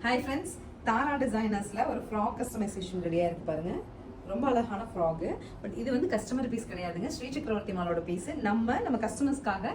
Hi friends, தாரா டிசைனர்ஸ்ல ஒரு frock customisation ரெடியாக இருக்கு பாருங்க. ரொம்ப அழகான ஃப்ராகு. பட் இது வந்து கஸ்டமர் பீஸ் கிடையாதுங்க, ஸ்ரீ சக்கரவர்த்தி மாலோட பீஸ். நம்ம கஸ்டமர்ஸ்க்காக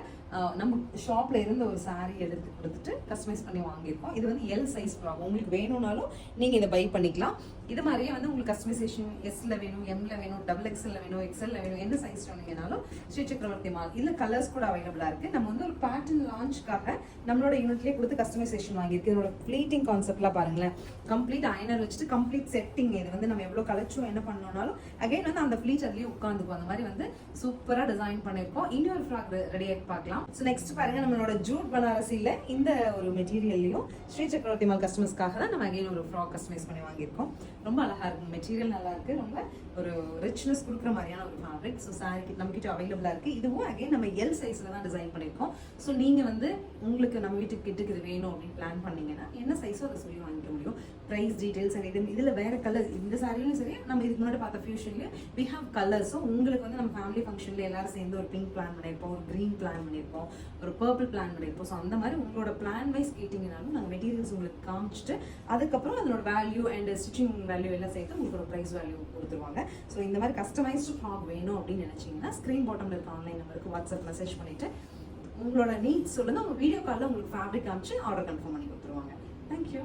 நம்ம ஷாப்ல இருந்து ஒரு சாரீ எடுத்து கொடுத்துட்டு கஸ்டமைஸ் பண்ணி வாங்கியிருக்கோம். இது வந்து எல் சைஸ் ஃப்ராக். உங்களுக்கு வேணும்னாலும் நீங்க இதை பை பண்ணிக்கலாம். இது மாதிரியே வந்து உங்களுக்கு கஸ்டமைசேஷன் எஸ்ல வேணும், எம்ல வேணும், டபுள் எக்ஸ்எல்ல வேணும், எக்ஸ்எல்ல வேணும், எந்த சைஸ் வேணும்னாலும் ஸ்ரீ சக்கரவர்த்தி மால். இல்ல கலர்ஸ் கூட அவைலபிளா இருக்கு. நம்ம வந்து ஒரு பேட்டர்ன் லான்ச்காக நம்மளோட யூனிட்லயே கொடுத்து கஸ்டமைசேஷன் வாங்கியிருக்கு. இதோட ஃபிளீட்டிங் கான்செப்ட்லாம் பாருங்களேன். கம்ப்ளீட் அயனர் வச்சுட்டு கம்ப்ளீட் செட்டிங். இது வந்து நம்ம எவ்வளவு கலெக்ஷன் என்ன பண்ணோம்னாலும் அகைன் வந்து அந்த ஃபிளீட் அதுலயே உட்காந்துக்கும். அந்த மாதிரி வந்து சூப்பரா டிசைன் பண்ணிருக்கோம். இன்னொரு ஃப்ராக் ரெடி ஆகி பார்க்கலாம். ஸோ நெக்ஸ்ட் பாருங்க, நம்மளோட ஜூட் பனாரசில இந்த ஒரு மெட்டீரியல்லையும் ஸ்ரீ சக்கரவர்த்தி மால் கஸ்டமர்ஸ்க்காக தான் நம்ம அகைன் ஒரு ஃப்ராக் கஸ்டமைஸ் பண்ணி வாங்கியிருக்கோம். ரொம்ப அழகா இருக்கும், மெட்டீரியல் நல்லா இருக்கு, ரொம்ப ஒரு ரிச்னஸ் கொடுக்குற மாதிரியான ஒரு ஃபேப்ரிக். ஸோ சாரி நம்ம கிட்ட அவைலபிளா இருக்கு. இதுவும் அகைன் நம்ம எல் சைஸ்ல தான் டிசைன் பண்ணியிருக்கோம். ஸோ நீங்க வந்து உங்களுக்கு நம்ம கிட்டுக்கு இது வேணும் அப்படின்னு பிளான் பண்ணீங்கன்னா என்ன சைஸோ அதை சொல்லி வாங்கிக்க முடியும். ப்ரைஸ் டீடைல்ஸ் அண்ட் இதுல வேற கலர், இந்த சாரியும் சரி, நம்ம இதுக்கு முன்னாடி பார்த்த ஃபியூஷன்லயும் வி ஹேவ் கலர்ஸ். ஸோ உங்களுக்கு வந்து நம்ம ஃபேமிலி ஃபங்க்ஷன்ல எல்லாரும் சேர்ந்து ஒரு பிங்க் பிளான் பண்ணியிருப்போம், ஒரு கிரீன் பிளான் பண்ணியிருப்போம், ஒரு பர்பிள் பிளான் பண்ணியிருப்போம். ஸோ அந்த மாதிரி உங்களோட பிளான் வைஸ் கேட்டிங்கனாலும் நாங்கள் மெட்டீரியல்ஸ் உங்களுக்கு காமிச்சிட்டு அதுக்கப்புறம் அதனோட வேல்யூ அண்ட் ஸ்டிச்சிங் வேல்யூ எல்லாம் சேர்த்து உங்களுக்கு ஒரு ப்ரைஸ் வேல்யூ கொடுத்துருவாங்க. ஸோ இந்த மாதிரி கஸ்டமைஸ்டு ஃப்ராக் வேணும் அப்படின்னு நினைச்சீங்கன்னா ஸ்க்ரீன் பாட்டம்ல இருக்க ஆன்லைன் நம்பருக்கு வாட்ஸ்அப் மெசேஜ் பண்ணிட்டு உங்களோட நீட்ஸ் சொல்லுங்க. உங்க வீடியோ காலில் உங்களுக்கு ஃபேப்ரிக் காமிச்சு ஆர்டர் கன்ஃபார்ம் பண்ணி கொடுத்துருவாங்க. தேங்க்யூ.